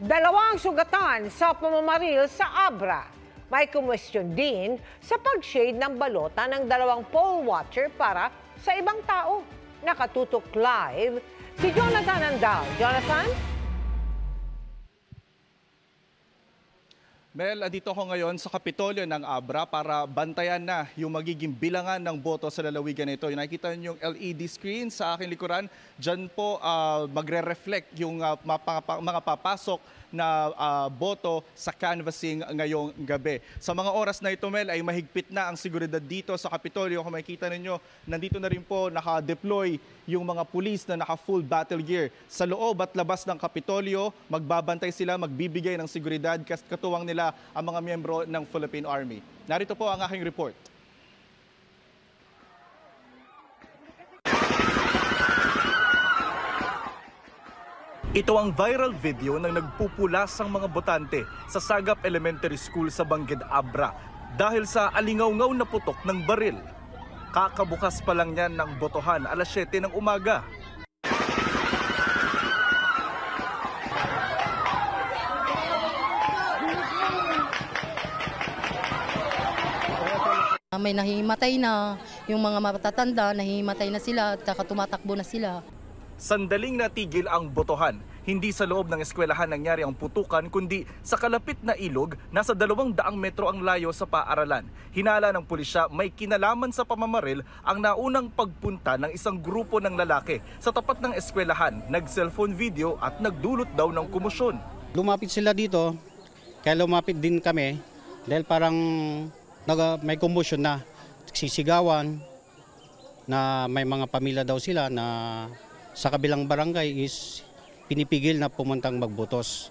Dalawang sugatan sa pamamaril sa Abra. May kumwestiyon din sa pag-shade ng balota ng dalawang poll watcher para sa ibang tao. Nakatutok live si Jonathan Andal. Jonathan? Mel, dito ako ngayon sa Kapitolyo ng Abra para bantayan na yung magiging bilangan ng boto sa lalawigan nito. Yung nakikita niyo yung LED screen sa aking likuran, dyan po magre-reflect yung mga papasok na boto sa canvassing ngayong gabi. Sa mga oras na ito, Mel, ay mahigpit na ang seguridad dito sa Kapitolyo. Kung makikita ninyo, nandito na rin po naka-deploy yung mga pulis na naka-full battle gear. Sa loob at labas ng Kapitolyo, magbabantay sila, magbibigay ng seguridad, katuwang nila ang mga miyembro ng Philippine Army. Narito po ang aking report. Ito ang viral video ng nagpupulas ang mga botante sa Sagap Elementary School sa Bangged, Abra dahil sa alingaw-ngaw na putok ng baril. Kakabukas pa lang yan ng botohan alas 7 ng umaga. May nahihimatay na, yung mga matatanda, nahihimatay na sila at tumatakbo na sila. Sandaling natigil ang botohan. Hindi sa loob ng eskwelahan nangyari ang putukan kundi sa kalapit na ilog, nasa 200 metro ang layo sa paaralan. Hinala ng pulisya may kinalaman sa pamamaril ang naunang pagpunta ng isang grupo ng lalaki sa tapat ng eskwelahan, nag-cellphone video at nagdulot daw ng komosyon. Lumapit sila dito, kaya lumapit din kami dahil parang may komosyon na, sisigawan na may mga pamilya daw sila na sa kabilang barangay is pinipigil na pumuntang magbotos.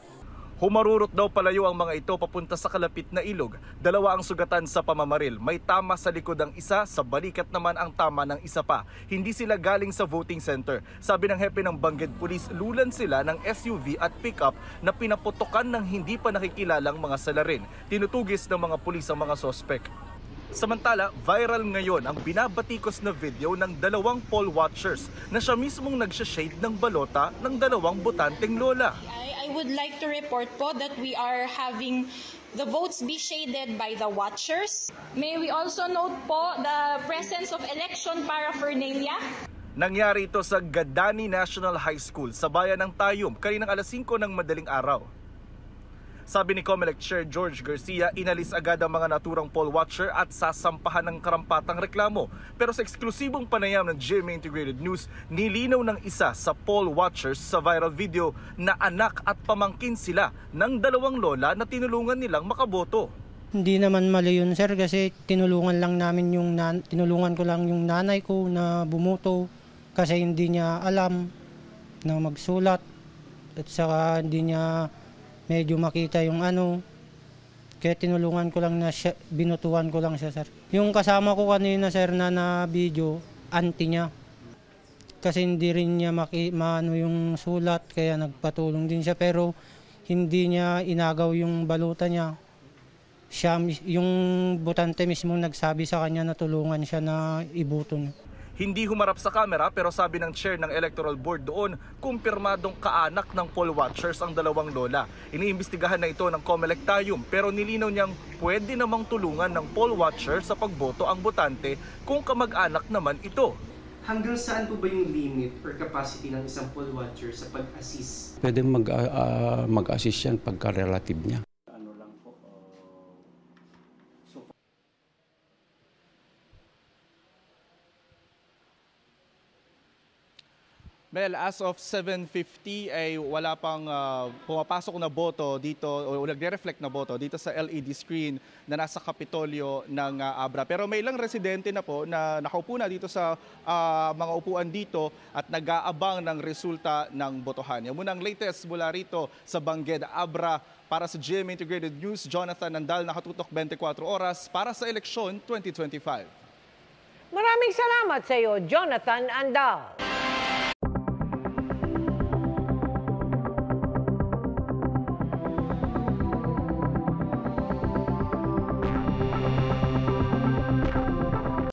Humarurot daw palayo ang mga ito papunta sa kalapit na ilog. 2 ang sugatan sa pamamaril. May tama sa likod ang isa, sa balikat naman ang tama ng isa pa. Hindi sila galing sa voting center. Sabi ng hepe ng Bangged Police, lulan sila ng SUV at pickup na pinaputokan ng hindi pa nakikilalang mga salarin. Tinutugis ng mga pulis ang mga sospek. Samantala, viral ngayon ang binabatikos na video ng 2 poll watchers na siya mismong nagsha-shade ng balota ng 2 botanteng lola. I would like to report po that we are having the votes be shaded by the watchers. May we also note po the presence of election paraphernalia. Nangyari ito sa Gadani National High School sa bayan ng Tayum kaninang alas 5 ng madaling araw. Sabi ni COMELEC Chair George Garcia, inalis agad ang mga naturang poll watcher at sasampahan ng karampatang reklamo. Pero sa eksklusibong panayam ng GMA Integrated News, nilinaw ng isa sa poll watchers sa viral video na anak at pamangkin sila ng 2 lola na tinulungan nilang makaboto. Hindi naman mali yun, sir, kasi tinulungan ko lang yung nanay ko na bumoto kasi hindi niya alam na magsulat at saka hindi niya medyo makita yung kaya tinulungan ko lang na siya, binutuhan ko lang siya, sir. Yung kasama ko kanina, sir, na video, auntie niya. Kasi hindi rin niya maano yung sulat, kaya nagpatulong din siya. Pero hindi niya inagaw yung baluta niya. Siya, yung botante mismo nagsabi sa kanya na tulungan siya na ibuto niya. Hindi humarap sa kamera pero sabi ng chair ng electoral board doon, kumpirmadong kaanak ng poll watchers ang 2 lola. Iniimbestigahan na ito ng COMELEC Tayum pero nilinaw niyang pwede namang tulungan ng poll watcher sa pagboto ang botante kung kamag-anak naman ito. Hanggang saan po ba yung limit or capacity ng isang poll watcher sa pag-assist? Pwede mag-assist yan pagka-relative niya. Well, as of 7:50 ay wala pang pumapasok na boto dito o nagre-reflect na boto dito sa LED screen na nasa Kapitolyo ng Abra. Pero may ilang residente na po na nakaupo na dito sa mga upuan dito at nag-aabang ng resulta ng botohan. Yan muna ang latest mula rito sa Bangged, Abra. Para sa GMA Integrated News, Jonathan Andal, nakatutok 24 oras para sa eleksyon 2025. Maraming salamat sa iyo, Jonathan Andal.